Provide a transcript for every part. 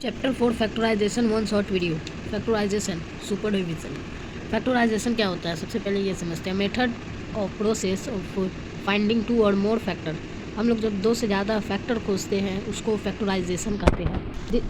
Chapter 4 factorisation one short video. Factorisation super division. Factorisation क्या होता है, सबसे पहले ये समझते हैं। Method of process of finding two or more factor. हम लोग जब दो से ज़्यादा फैक्टर खोजते हैं उसको फैक्टराइजेशन कहते हैं।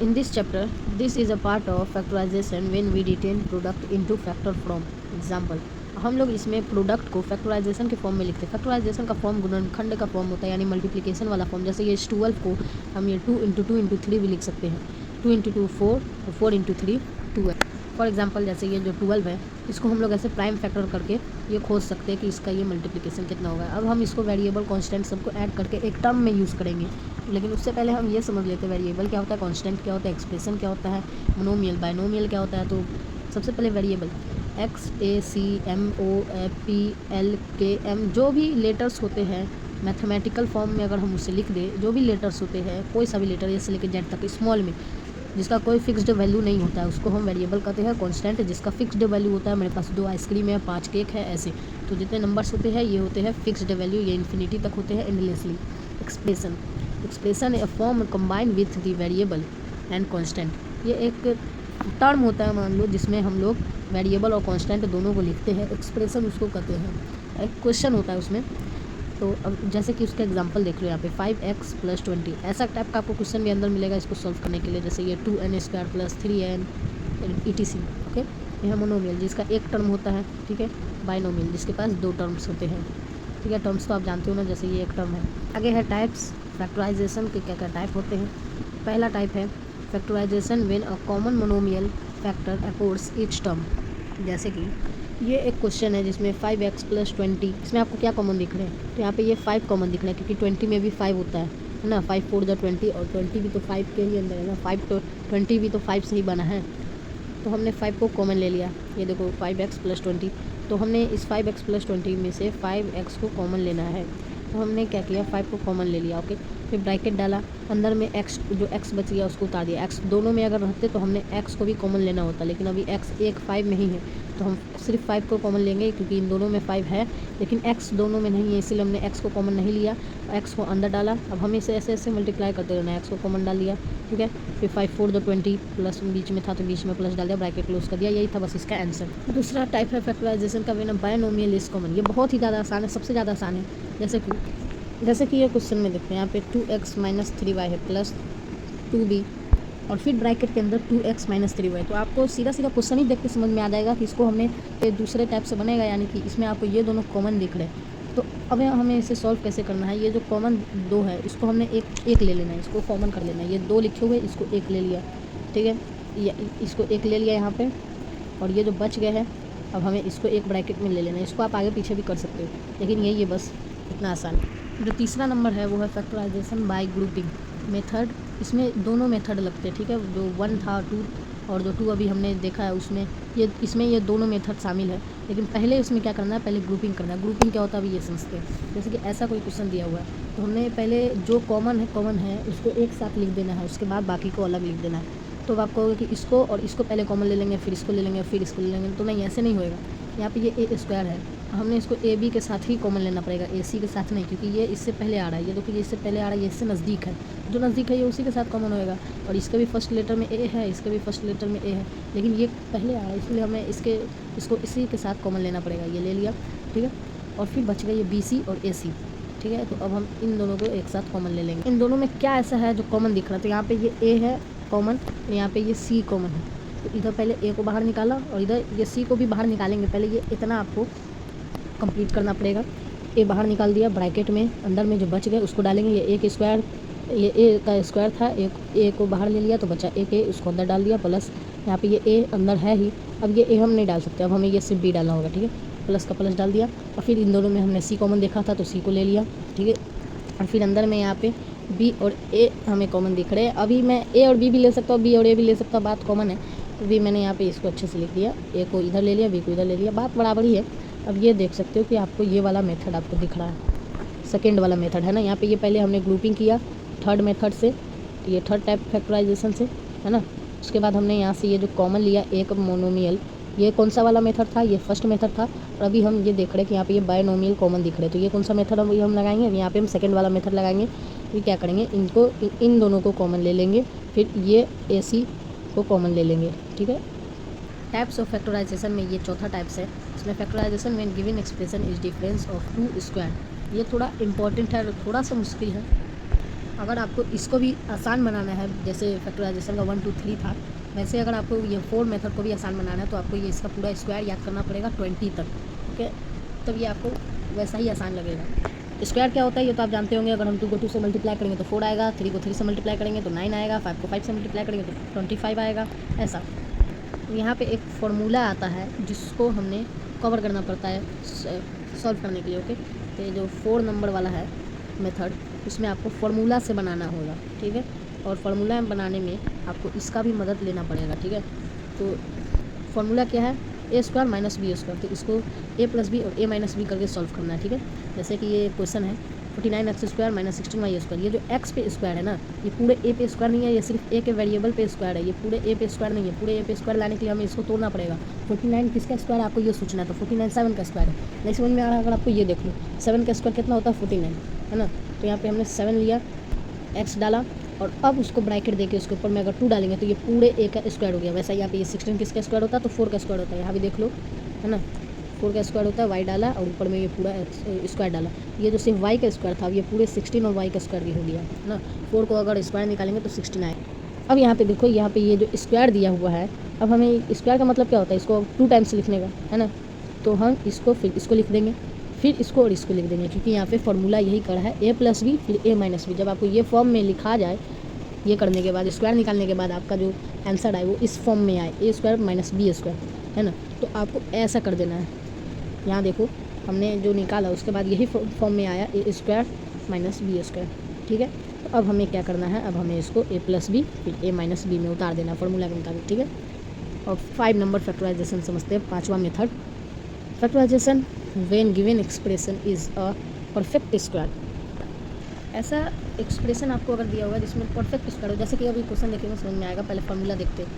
In this chapter this is a part of factorisation when we detain product into factor from example. हम लोग इसमें प्रोडक्ट को फैक्टराइजेशन के फॉर्म में लिखते हैं। फैक्टराइजेशन का फॉर्म गुणनखंड का फॉर्म होता है, यानी मल्टीप्लिकेशन वाला फॉर्म। जैसे ये 12 को हम ये 2 × 2 × 3 भी लिख सकते हैं। 2 × 2 4 और 4 × 3 12। फॉर एग्जांपल जैसे ये जो 12 है इसको हम लोग ऐसे प्राइम फैक्टर करके ये खोज सकते हैं कि इसका ये मल्टीप्लिकेशन कितना होगा। अब हम इसको वेरिएबल कांस्टेंट सबको ऐड करके एक टर्म में यूज़ करेंगे, लेकिन उससे पहले हम ये समझ लेते हैं वेरिएबल क्या होता है, कांस्टेंट क्या होता है, एक्सप्रेशन क्या होता है, मोनोमियल बाइनोमियल क्या होता है। तो सबसे पहले वेरिएबल XACMOFPLKM जो भी लेटर्स होते हैं मैथमेटिकल फॉर्म में अगर हम उसे लिख दें, जो भी लेटर्स होते हैं कोई सा भी लेटर ए से लेकर जेड तक स्मॉल में जिसका कोई फिक्स्ड वैल्यू नहीं होता है उसको हम वेरिएबल कहते हैं। कांस्टेंट जिसका फिक्स्ड वैल्यू होता है, मेरे पास 2 आइसक्रीम है, 5 केक है, ऐसे तो जितने नंबर्स होते हैं ये होते हैं फिक्स्ड वैल्यू, ये इन्फिनिटी तक होते हैं endlessly. Expression a form combined with the variable and constant. ये एक टर्म होता है मान लो जिसमें हम लोग वेरिएबल और कांस्टेंट दोनों को लिखते हैं। एक्सप्रेशन उसको कहते हैं। एक क्वेश्चन होता है उसमें, तो अब जैसे कि उसका एग्जांपल देख लो यहाँ पे 5x + 20 ऐसा टाइप का आपको क्वेश्चन भी अंदर मिलेगा इसको सॉल्व करने के लिए। जैसे ये 2n² + 3n etc। ओके, ये है मोनोमियल जिसका एक टर्म होता है, ठीक है। बाइनोमियल जिसके पास 2 टर्म्स होते हैं, ठीक है। टर्म्स तो आप जानते हो ना, जैसे ये एक टर्म है। आगे है टाइप्स फैक्टराइजेशन के, क्या क्या टाइप होते हैं। पहला टाइप है factorisation when a common monomial factor across each term. जैसे कि ये एक क्वेश्चन है जिसमें 5x + 20, इसमें आपको क्या कॉमन दिख रहे हैं, तो यहाँ पे ये 5 कॉमन दिख रहा है क्योंकि 20 में भी 5 होता है ना। 5 4 × 20 और 20 भी तो 5 के ही अंदर है ना। 5 तो 20 भी तो 5 से ही बना है, तो हमने 5 को कॉमन ले लिया। ये देखो 5x + 20, तो हमने इस 5x + 20 में से 5x को कॉमन लेना है, तो हमने क्या किया 5 को कॉमन ले लिया। ओके, फिर ब्रैकेट डाला, अंदर में x जो x बच गया उसको उतार दिया। x दोनों में अगर रहते तो हमने x को भी कॉमन लेना होता, लेकिन अभी x एक 5 में ही है तो हम सिर्फ 5 को कॉमन लेंगे क्योंकि इन दोनों में 5 है, लेकिन x दोनों में नहीं है इसीलिए हमने x को कॉमन नहीं लिया। x को अंदर डाला, अब हमें इसे ऐसे ऐसे मल्टीप्लाई करते रहना है। x को कॉमन डाल दिया, ठीक है। फिर 5 4 × 20 प्लस बीच में था तो बीच में प्लस डाल दिया, ब्रैकेट क्लोज कर दिया। यही था बस इसका आंसर। दूसरा टाइप है फैक्टराइजेशन का बिना बायनोमियल इज कॉमन। ये बहुत ही ज़्यादा आसान है, सबसे ज़्यादा आसान है। जैसे कि ये क्वेश्चन में देखते हैं यहाँ पे 2x - 3y है प्लस 2b और फिर ब्रैकेट के अंदर 2x - 3y। तो आपको सीधा सीधा क्वेश्चन ही देख के समझ में आ जाएगा कि इसको हमने दूसरे टाइप से बनेगा, यानी कि इसमें आपको ये दोनों कॉमन दिख रहे हैं। तो अब हमें इसे सॉल्व कैसे करना है, ये जो कॉमन 2 है इसको हमने एक ले लेना है, इसको कॉमन कर लेना है। ये 2 लिखे हुए इसको 1 ले लिया, ठीक है। ये इसको 1 ले लिया यहाँ पर, और ये जो बच गया है अब हमें इसको एक ब्रैकेट में ले लेना है। इसको आप आगे पीछे भी कर सकते हो, लेकिन यही है बस, इतना आसान है। जो तीसरा नंबर है वो है फैक्टराइजेशन बाय ग्रुपिंग मेथड। इसमें दोनों मेथड लगते हैं, ठीक है। जो 1 था 2 और जो 2 अभी हमने देखा है उसमें इसमें ये दोनों मेथड शामिल है, लेकिन पहले इसमें क्या करना है, पहले ग्रुपिंग करना है। ग्रुपिंग क्या होता है अभी ये समझते हैं। जैसे कि ऐसा कोई क्वेश्चन दिया हुआ है तो हमने पहले जो कॉमन है उसको एक साथ लिख देना है, उसके बाद बाकी को अलग लिख देना है। तो आप कहोगे कि इसको और इसको पहले कॉमन ले लेंगे, फिर इसको ले लेंगे, फिर इसको ले लेंगे, तो नहीं, ऐसे नहीं होएगा। यहाँ पे ये a² है, हमने इसको AB के साथ ही कॉमन लेना पड़ेगा, AC के साथ नहीं, क्योंकि ये इससे पहले आ रहा है। ये देखो ये इससे पहले आ रहा है, ये इससे नज़दीक है, जो नज़दीक है ये उसी के साथ कॉमन होएगा। और इसका भी फर्स्ट लेटर में A है, इसका भी फर्स्ट लेटर में A है, लेकिन ये पहले आ रहा है इसलिए हमें इसको इसी के साथ कॉमन लेना पड़ेगा। ये ले लिया, ठीक है। और फिर बच गया ये BC और AC, ठीक है। तो अब हम इन दोनों को एक साथ कॉमन ले लेंगे। इन दोनों में क्या ऐसा है जो कॉमन दिख रहा है, तो यहाँ पे ये A है कॉमन और यहाँ पे ये C कॉमन है। तो इधर पहले A को बाहर निकाला और इधर ये C को भी बाहर निकालेंगे। पहले ये इतना आपको कंप्लीट करना पड़ेगा। A बाहर निकाल दिया, ब्रैकेट में अंदर में जो बच गए उसको डालेंगे। ये A स्क्वायर, ये A का स्क्वायर था, एक A को बाहर ले लिया तो बचा एक A, उसको अंदर डाल दिया प्लस यहाँ पे ये A अंदर है ही। अब ये A हम नहीं डाल सकते, अब हमें ये सिर्फ B डालना होगा, ठीक है। प्लस का प्लस डाल दिया और फिर इन दोनों में हमने C कॉमन देखा था तो C को ले लिया, ठीक है। और फिर अंदर में यहाँ पे B और A हमें कॉमन दिख रहे हैं। अभी मैं A और B भी ले सकता हूँ, B और A भी ले सकता हूँ, बात कॉमन है। तो भी मैंने यहाँ पे इसको अच्छे से लिख दिया, A को इधर ले लिया, B को इधर ले लिया, बात बराबर ही है। अब ये देख सकते हो कि आपको ये वाला मेथड आपको दिख रहा है, सेकेंड वाला मेथड है ना। यहाँ पे ये पहले हमने ग्रुपिंग किया थर्ड मेथड से, तो ये थर्ड टाइप फैक्टराइजेशन से है ना। उसके बाद हमने यहाँ से ये जो कॉमन लिया एक मोनोमियल, ये कौन सा वाला मेथड था, ये फर्स्ट मेथड था। और अभी हम ये देख रहे हैं कि यहाँ पे ये बायनोमियल कॉमन दिख रहे हैं, तो ये कौन सा मेथड हम लगाएंगे, यहाँ पे हम सेकंड वाला मेथड लगाएंगे। फिर क्या करेंगे, इन दोनों को कॉमन ले लेंगे फिर ये ए सी को कॉमन ले लेंगे, ठीक है। टाइप्स ऑफ फैक्टराइजेशन में ये चौथा टाइप्स है। इसमें factorisation when given expression is difference of two square. ये थोड़ा इंपॉर्टेंट है और थोड़ा सा मुश्किल है। अगर आपको इसको भी आसान बनाना है, जैसे फैक्टराइजेशन का 1 2 3 था, वैसे अगर आपको ये 4 मेथड को भी आसान बनाना है तो आपको ये इसका पूरा स्क्वायर याद करना पड़ेगा 20 तक, ठीक है। तब ये आपको वैसा ही आसान लगेगा। स्क्वायर क्या होता है ये तो आप जानते होंगे। अगर हम 2 को 2 से मल्टीप्लाई करेंगे तो 4 आएगा, 3 को 3 से मल्टीप्लाई करेंगे तो 9 आएगा, 5 को 5 से मल्टीप्लाई करेंगे तो 25 आएगा, ऐसा। यहाँ पे एक फार्मूला आता है जिसको हमने कवर करना पड़ता है सॉल्व करने के लिए, ओके। तो ये जो 4 नंबर वाला है मेथड, इसमें आपको फार्मूला से बनाना होगा, ठीक है। और फार्मूला बनाने में आपको इसका भी मदद लेना पड़ेगा, ठीक है। तो फार्मूला क्या है, a square minus b square. तो इसको ए प्लस बी और ए माइनस बी करके सॉल्व करना है, ठीक है। जैसे कि ये क्वेश्चन है 49x square minus 16y square. ये जो x पे स्क्वायर है ना, ये पूरे ए पे स्क्वायर नहीं है, ये सिर्फ ए के वेरिएबल पे स्क्वायर है। ये पूरे ए पे स्क्वायर नहीं है। पूरे ए पे स्क्वायर लाने के लिए हमें इसको तोड़ना पड़ेगा। 49 किसका स्क्वायर आपको ये सोचना है, तो 49 7 का स्क्वायर है। नहीं समझ में आ रहा है अगर आपको ये देख लो 7 का स्क्वायर कितना होता है 49, है ना। तो यहाँ पे हमने 7 लिया, x डाला, और अब उसको ब्रैकेट देके उसके ऊपर में अगर 2 डालेंगे तो ये पूरे ए का स्क्वायर हो गया। वैसा यहाँ पे ये 16 किसका स्क्वायर होता है, तो 4 का स्क्वायर होता है। यहाँ भी देख लो, है ना, 4 का स्क्वायर होता है। y डाला और ऊपर में ये पूरा स्क्वायर डाला। ये जो सिर्फ y का स्क्वायर था, अब ये पूरे 16 और y का स्क्वायर भी हो गया, है ना। 4 को अगर स्क्वायर निकालेंगे तो 16 आएगा। अब यहाँ पे देखो, यहाँ पे ये जो स्क्वायर दिया हुआ है, अब हमें स्क्वायर का मतलब क्या होता है, इसको 2 टाइम्स लिखने का, है ना। तो हम इसको फिर इसको लिख देंगे, फिर इसको और इसको लिख देंगे, क्योंकि यहाँ पे फार्मूला यही करा है ए प्लस बी फिर ए माइनस बी। जब आपको ये फॉर्म में लिखा जाए, ये करने के बाद स्क्वायर निकालने के बाद आपका जो आंसर आए वो इस फॉर्म में आए, ए स्क्वायर माइनस बी स्क्वायर, है ना। तो आपको ऐसा कर देना है। यहाँ देखो हमने जो निकाला उसके बाद यही फॉर्म में आया, ए स्क्वायर माइनस बी स्क्वायर, ठीक है। तो अब हमें क्या करना है, अब हमें इसको ए प्लस बी फिर ए माइनस बी में उतार देना फार्मूला के मुताबिक, ठीक है। और 5 नंबर फैक्टराइजेशन समझते हैं, 5वां method, factorisation when given expression is a perfect square. ऐसा एक्सप्रेशन आपको अगर दिया होगा जिसमें परफेक्ट स्क्वायर हो, जैसे कि अभी क्वेश्चन देखेंगे समझ में आएगा। पहले फार्मूला देखते हैं,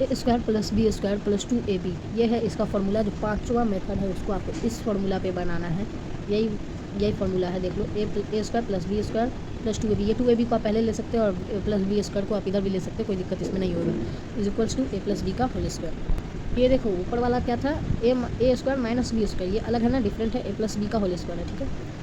a square plus b square plus 2ab, ये है इसका फार्मूला। जो 5वां मेथड है उसको आपको इस फार्मूला पे बनाना है। यही फार्मूला है, देख लो, a square plus b square plus 2ab। ये 2ab को आप पहले ले सकते हो और प्लस बी स्क्वायर को आप इधर भी ले सकते हो, कोई दिक्कत इसमें नहीं होगा। Is equals to a plus b का होल स्क्वायर। ये देखो ऊपर वाला क्या था, a square minus b square, ये अलग है ना, डिफरेंट है, ए प्लस बी का होल स्क्वायर है, ठीक है।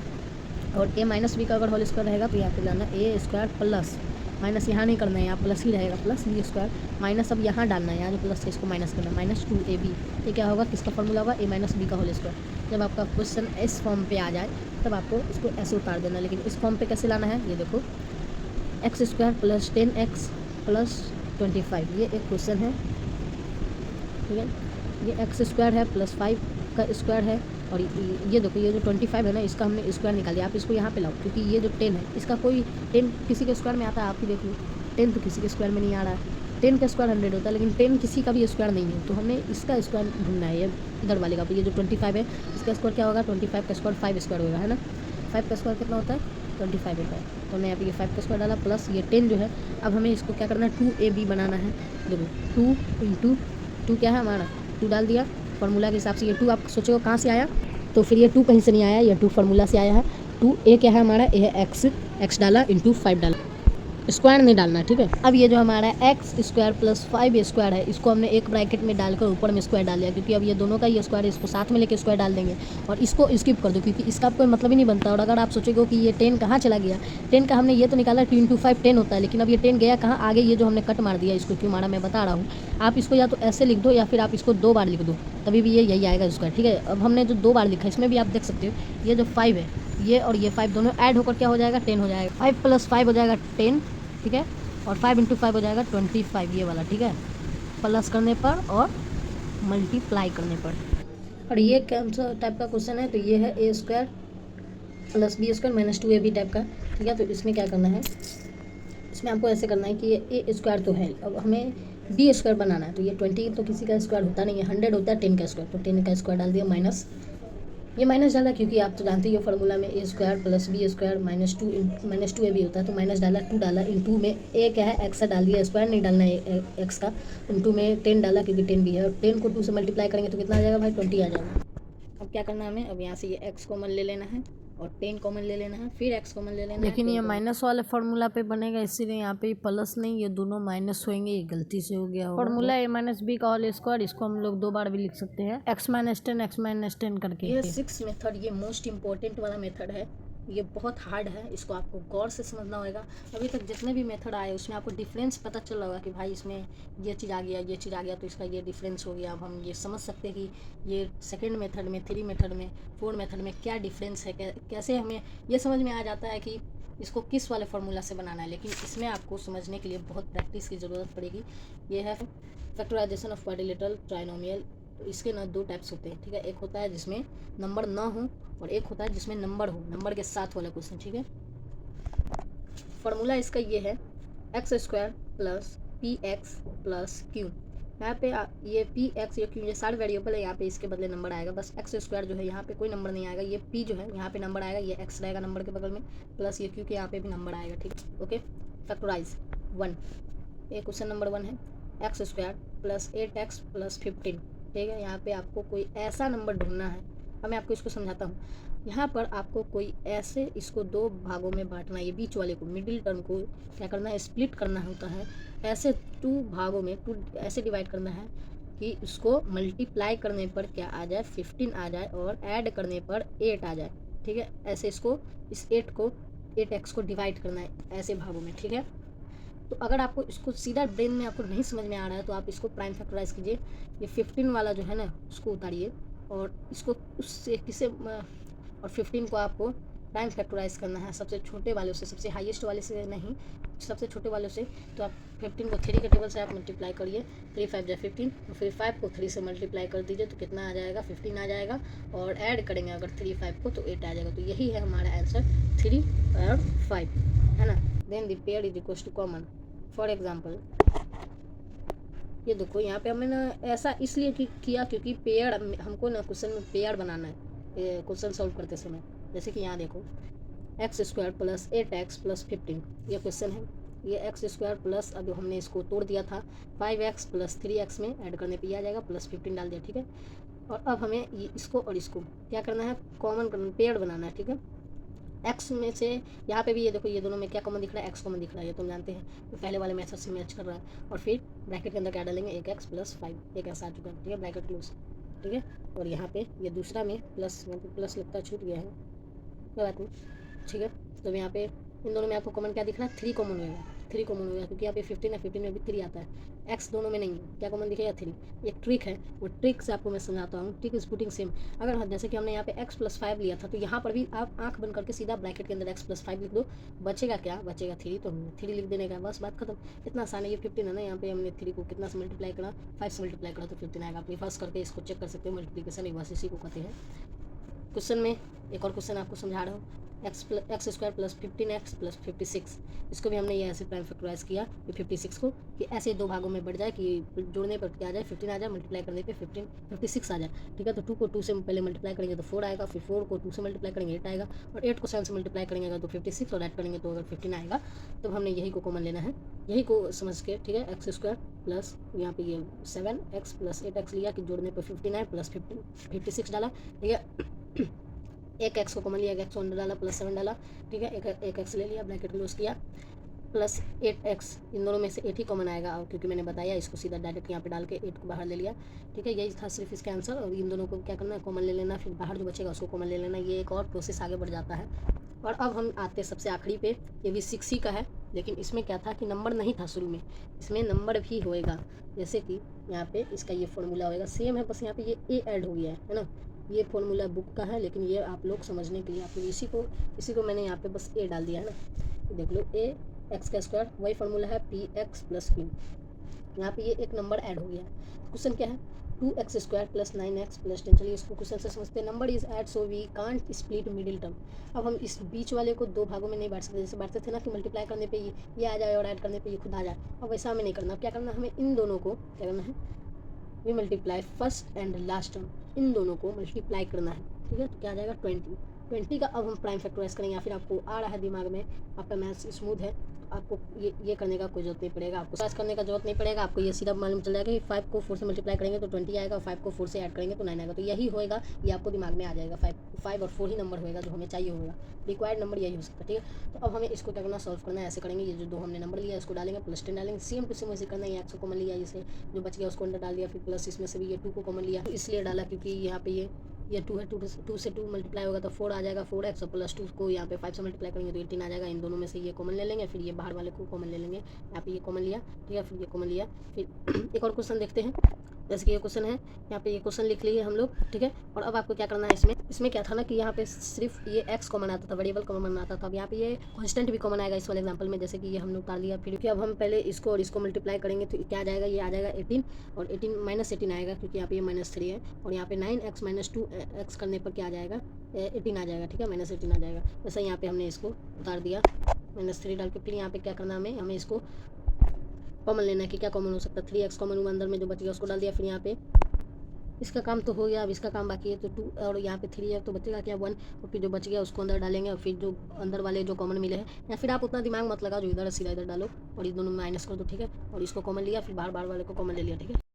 और ए माइनस बी का अगर होल स्क्वायर रहेगा तो यहाँ पे जाना ए स्क्वायर प्लस, माइनस यहाँ नहीं करना है, यहाँ प्लस ही रहेगा, प्लस बी स्क्वायर माइनस, अब यहाँ डालना है, यहाँ जो प्लस है इसको माइनस करना है, माइनस 2ab। ये क्या होगा, किसका फॉर्मूला होगा, ए माइनस बी का होल स्क्वायर। जब आपका क्वेश्चन इस फॉर्म पे आ जाए तब आपको इसको ऐसे उतार देना। लेकिन इस फॉर्म पे कैसे लाना है, ये देखो, x square plus 10x plus 25, ये एक क्वेश्चन है, ठीक है। ये एक्स स्क्वायर है प्लस 5 का स्क्वायर है, और ये देखो ये जो 25 है ना, इसका हमने स्क्वायर निकाल दिया। आप इसको यहाँ पे लाओ, क्योंकि ये जो 10 है इसका कोई 10 किसी के स्क्वायर में आता है, आप ही देख लो, 10 तो किसी के स्क्वायर में नहीं आ रहा है। 10 का स्क्वायर 100 होता है, लेकिन 10 किसी का भी स्क्वायर नहीं है, तो हमें इसका स्क्वायर ढूंढना है, ये इधर वाले का। तो ये जो 25 है इसका स्क्वायर क्या होगा, 25 का स्क्वायर 5 स्क्वायर होगा, है ना। 5 का स्क्वायर कितना होता है, 25 होता है। तो हमने यहाँ पे ये 5 का स्क्वायर डाला प्लस ये 10 जो है। अब हमें इसको क्या करना है, 2ab बनाना है। देखो 2 इंटू 2 क्या है हमारा, 2 डाल दिया फार्मूला के हिसाब से। ये 2 आप सोचो कहाँ से आया, तो फिर ये 2 कहीं से नहीं आया, ये 2 फार्मूला से आया है। 2a क्या है हमारा, ए है x डाला इंटू 5 डाला, स्क्वायर नहीं डालना, ठीक है। अब ये जो हमारा एक्स स्क्वायर प्लस 5 स्क्वायर है, इसको हमने एक ब्रैकेट में डालकर ऊपर में स्क्वायर डाल दिया, क्योंकि अब ये दोनों का ये स्क्वायर है, इसको साथ में लेके स्क्वायर डाल देंगे और इसको स्किप कर दो, क्योंकि इसका कोई मतलब ही नहीं बनता। और अगर आप सोचोगे कि ये 10 कहाँ चला गया, 10 का हमने ये तो निकाला 2 इंटू 5 10 होता है, लेकिन अब ये 10 गया कहाँ, आगे ये जो हमने कट मार दिया, इसको क्यों मारा मैं बता रहा हूँ। आप इसको या तो ऐसे लिख दो या फिर आप इसको 2 बार लिख दो, तभी भी ये यही आएगा स्क्वायर, ठीक है। अब हमने जो 2 बार लिखा है इसमें भी आप देख सकते हो, ये जो 5 है ये और ये 5 दोनों ऐड होकर क्या हो जाएगा, 10 हो जाएगा। 5 प्लस 5 हो जाएगा 10, ठीक है। और 5 इंटू 5 हो जाएगा 25, ये वाला, ठीक है, प्लस करने पर और मल्टीप्लाई करने पर। और ये कौन सा टाइप का क्वेश्चन है, तो ये है a square plus b square minus 2ab type का, ठीक है। तो इसमें क्या करना है, इसमें आपको ऐसे करना है कि ये ए स्क्वायर तो है, अब हमें बी स्क्वायर बनाना है। तो ये 20 तो किसी का स्क्वायर होता नहीं है, 100 होता है 10 का स्क्वायर, तो 10 का स्क्वायर डाल दिया माइनस, ये माइनस डाला क्योंकि आप तो जानते ही हो फार्मूला में a square plus b square minus 2ab होता है, तो माइनस डाला 2 डाला, इंटू में ए क्या है एक्स डाल दिया, स्क्वायर नहीं डालना है एक्स का, इंटू में 10 डाला क्योंकि 10 भी है, और 10 को 2 से मल्टीप्लाई करेंगे तो कितना आ जाएगा भाई, 20 आ जाएगा। अब क्या करना है हमें, अब यहाँ से ये एक्स कॉमन ले लेना है, और 10 कॉमन ले लेना है, फिर x कॉमन ले लेना है। लेकिन ये माइनस वाले फार्मूला पे बनेगा, इसीलिए यहाँ पे प्लस नहीं, ये दोनों माइनस होंगे, ये गलती से हो गया होगा। फार्मूला a माइनस बी का होल स्क्वायर, इसको हम लोग 2 बार भी लिख सकते हैं, x माइनस 10 करके। ये 6th मेथड, ये मोस्ट इंपॉर्टेंट वाला मेथड है, ये बहुत हार्ड है, इसको आपको गौर से समझना होगा। अभी तक जितने भी मेथड आए उसमें आपको डिफरेंस पता चल रहा होगा कि भाई इसमें ये चीज़ आ गया, ये चीज़ आ गया, तो इसका ये डिफरेंस हो गया। अब हम ये समझ सकते हैं कि ये सेकंड मेथड में, 3 मेथड में, 4 मेथड में क्या डिफरेंस है, कैसे हमें ये समझ में आ जाता है कि इसको किस वाले फार्मूला से बनाना है। लेकिन इसमें आपको समझने के लिए बहुत प्रैक्टिस की ज़रूरत पड़ेगी। ये है फैक्टराइजेशन ऑफ क्वाड्रिलेटरल ट्राइनोमियल। तो इसके ना 2 टाइप्स होते हैं, ठीक है। एक होता है जिसमें नंबर ना हो और एक होता है जिसमें नंबर हो, नंबर के साथ वाला क्वेश्चन, ठीक है। फार्मूला इसका ये है x² plus px plus q। यहाँ पे ये px ये q ये सारे वेरिएबल है, यहाँ पे इसके बदले नंबर आएगा। बस x² जो है यहाँ पे कोई नंबर नहीं आएगा, ये p जो है यहाँ पे नंबर आएगा, ये x रहेगा नंबर के बगल में, प्लस ये q के यहाँ पे भी नंबर आएगा, ठीक है। ओके, फैक्टराइज 1, ये क्वेश्चन नंबर 1 है। x² प्लस 8x प्लस 15, ठीक है। यहाँ पे आपको कोई ऐसा नंबर ढूंढना है। अब मैं आपको इसको समझाता हूँ। यहाँ पर आपको कोई ऐसे इसको 2 भागों में बांटना है, ये बीच वाले को, मिडिल टर्म को क्या करना है, स्प्लिट करना होता है। ऐसे 2 भागों में 2 ऐसे डिवाइड करना है कि इसको मल्टीप्लाई करने पर क्या आ जाए, 15 आ जाए, और ऐड करने पर 8 आ जाए, ठीक है। ऐसे इसको, इस 8x को डिवाइड करना है ऐसे भागों में, ठीक है। तो अगर आपको इसको सीधा ब्रेन में आपको नहीं समझ में आ रहा है तो आप इसको प्राइम फैक्टराइज कीजिए। ये 15 वाला जो है ना उसको उतारिए और इसको उससे किसे और 15 को आपको प्राइम फैक्टराइज करना है, सबसे छोटे वाले से, सबसे हाईएस्ट वाले से नहीं, सबसे छोटे वाले से। तो आप 15 को 3 के टेबल से आप मल्टीप्लाई करिए, 3 5 जा 15, और फिर 5 को 3 से मल्टीप्लाई कर दीजिए तो कितना आ जाएगा, 15 आ जाएगा। और ऐड करेंगे अगर 3 5 को तो 8 आ जाएगा। तो यही है हमारा आंसर, 3 और 5, है ना। Then the pair is equal to common. For example ये देखो, यहाँ पे हमने ना ऐसा इसलिए किया क्योंकि पेयर हमको ना क्वेश्चन में पेयर बनाना है क्वेश्चन सॉल्व करते समय। जैसे कि यहाँ देखो, x² प्लस 8x प्लस 15 ये क्वेश्चन है। ये x² प्लस, अब हमने इसको तोड़ दिया था, 5x प्लस 3x में ऐड करने पे आ जाएगा, प्लस 15 डाल दिया, ठीक है। और अब हमें ये इसको और इसको क्या करना है, कॉमन करना, पेयर बनाना है, ठीक है। x में से यहाँ पे भी ये देखो, ये दोनों में क्या कॉमन दिख रहा है, x कॉमन दिख रहा है, ये तुम जानते हैं, तो पहले वाले मेथड से मैच कर रहा है। और फिर ब्रैकेट के अंदर क्या डालेंगे, 1x प्लस 5, एक ऐसा आ चुका है, ठीक है, ब्रैकेट क्लोज, ठीक है। और यहाँ पे ये दूसरा में प्लस, यहाँ पे प्लस लगता है छूट गया है, कोई बात नहीं, ठीक है। तो यहाँ पे इन दोनों में आपको कॉमन क्या दिख रहा है, 3 कॉमन होगा, 3 कॉमन होगा क्योंकि यहाँ पे 15 है, 15 में भी 3 आता है। x दोनों में नहीं है, क्या कॉमन दिखेगा, 3। एक ट्रिक है, वो ट्रिक से आपको मैं समझाता हूँ, ट्रिक इज पुटिंग सेम। अगर जैसे कि हमने यहाँ पे x प्लस 5 लिया था, तो यहाँ पर भी आप आँख बंद करके सीधा ब्रैकेट के अंदर x प्लस 5 लिख दो, बचेगा क्या, बचेगा 3, तो 3 लिख देने का, बस बात खत्म। इतना आसान है। ये 15 है ना, यहाँ पे हमने 3 को कितना से मल्टीप्लाई करा, 5 से मल्टीप्लाई करा तो 15 आएगा। अपनी फर्स्ट करके इसको चेक कर सकते हो, मल्टीप्लीकेशन एक बार इसी को कहते हैं। क्वेश्चन में एक और क्वेश्चन आपको समझा रहा हूँ, x² प्लस 15x प्लस 56, इसको भी हमने ये ऐसे प्राइम फैक्टराइज किया कि 56 को कि ऐसे 2 भागों में बढ़ जाए कि जोड़ने पर क्या आ जाए, 15 आ जाए, मल्टीप्लाई करने पे 56 आ जाए, ठीक है। तो 2 को 2 से पहले मल्टीप्लाई करेंगे तो 4 आएगा, फिर 4 को 2 से मल्टीप्लाई करेंगे 8 आएगा, और 8 को 7 से मल्टीप्लाई करेंगे अगर तो 56, और ऐड करेंगे तो अगर 15 आएगा। तो हमने यही को कॉमन लेना है, यही को समझ के, ठीक है। x² प्लस यहाँ पे ये 7x प्लस 8x लिया कि जोड़ने पर 15 आए, प्लस 56 डाला, ठीक है। एक x को कॉमन लिया, x को अंदर डाला, प्लस 7 डाला, ठीक है। एक x ले लिया, ब्रैकेट क्लोज किया, प्लस 8x, इन दोनों में से 8 ही कॉमन आएगा, और क्योंकि मैंने बताया इसको सीधा डायरेक्ट यहाँ पे डाल के 8 को बाहर ले लिया, ठीक है। यही था सिर्फ इसका आंसर। और इन दोनों को क्या करना है, कॉमन ले लेना, फिर बाहर जो बचेगा उसको कॉमन ले लेना। ये एक और प्रोसेस आगे बढ़ जाता है। और अब हम आते हैं सबसे आखिरी पे, ये भी 6 ही का है, लेकिन इसमें क्या था कि नंबर नहीं था शुरू में, इसमें नंबर भी होएगा। जैसे कि यहाँ पे इसका ये फॉर्मूला होएगा, सेम है, बस यहाँ पे ये a ऐड हो गया है ना। ये फॉर्मूला बुक का है, लेकिन ये आप लोग समझने के लिए आप लोग इसी को मैंने यहाँ पे बस a डाल दिया है ना। देख लो, a x², वही फार्मूला है px प्लस q। यहाँ पे ये एक नंबर ऐड हो गया है। क्वेश्चन क्या है, 2x² प्लस 9x प्लस 10। चलिए इसको क्वेश्चन से समझते हैं। Number is add so we can't split middle term. अब हम इस बीच वाले को 2 भागों में नहीं बांट सकते, जैसे बांटते थे ना कि मल्टीप्लाई करने पे ये आ जाए और ऐड करने पे ये खुद आ जाए। अब वैसा हमें नहीं करना। क्या करना, हमें इन दोनों को क्या करना है, we multiply first and last term, इन दोनों को मल्टीप्लाई करना है, ठीक है। तो क्या आ जाएगा, 20 का अब हम प्राइम फैक्टराइज करेंगे, या फिर आपको आ रहा है दिमाग में, आपका मैथ्स स्मूथ है आपको ये करने का कोई जरूरत नहीं पड़ेगा, आपको सर्च करने का जरूरत नहीं पड़ेगा। आपको ये सीधा मालूम चल जाएगा कि 5 को 4 से मल्टीप्लाई करेंगे तो 20 आएगा, 5 को 4 से ऐड करेंगे तो 9 आएगा। तो यही होएगा, ये आपको दिमाग में आ जाएगा। 5 और 4 ही नंबर होएगा जो हमें चाहिए होगा, रिक्वायर्ड नंबर यही हो सकता है, ठीक है। तो अब हमें इसको क्या करना, सॉल्व करना है। ऐसे करेंगे, ये जो 2 हमने नंबर लिया इसको डालेंगे, प्लस 10 डालेंगे, सेम टू सेम वैसे करना है। x को कॉमन लिया, जैसे जो बच गया उसको अंदर डाल दिया, फिर प्लस इसमें से भी ये 2 को कॉमन लिया, इसलिए डाला क्योंकि यहाँ पे ये 2 है, 2 से 2 मल्टीप्लाई होगा तो 4 आ जाएगा, 4x और प्लस 2 को यहाँ पे 5 से मल्टीप्लाई करेंगे तो 18 आ जाएगा। इन दोनों में से ये कॉमन ले लेंगे, फिर ये बाहर वाले को कॉमन ले लेंगे। यहाँ पे ये कॉमन लिया, ठीक है, फिर ये कॉमन लिया। फिर एक और क्वेश्चन देखते हैं, जैसे कि ये क्वेश्चन है, यहाँ पे ये क्वेश्चन लिख लिए हम लोग, ठीक है। और अब आपको क्या करना है, इसमें क्या था ना कि यहाँ पे सिर्फ ये x कॉमन आता था, वेरिएबल कॉमन आता था। अब यहाँ पे ये कांस्टेंट भी कॉमन आएगा इस वाले एग्जांपल में, जैसे कि ये हम लोग डाल दिया। फिर अब हम पहले इसको और इसको मल्टीप्लाई करेंगे तो क्या आ जाएगा, ये आ जाएगा 18 और 18 माइनस 18 आएगा क्योंकि यहाँ पे ये -3 है। और यहाँ पे 9x माइनस 2x करने पर क्या आ जाएगा, 18 आ जाएगा, ठीक है, -18 आ जाएगा। वैसे यहाँ पे हमने इसको उतार दिया -3 डाल के। फिर यहाँ पे क्या करना हमें इसको कॉमन लेना है कि क्या कॉमन हो सकता है। 3x कॉमन हुआ, अंदर में जो बच गया उसको डाल दिया। फिर यहाँ पे इसका काम तो हो गया, अब इसका काम बाकी है। तो 2 और यहाँ पे 3 है तो बचेगा क्या, 1। और फिर जो बच गया उसको अंदर डालेंगे और फिर जो अंदर वाले जो कॉमन मिले हैं, या फिर आप उतना दिमाग मत लगाओ, जो इधर है सीधा इधर डालो और इस दोनों में माइनस कर दो, ठीक है। और इसको कॉमन लिया, फिर बाहर वाले को कॉमन ले लिया, ठीक है।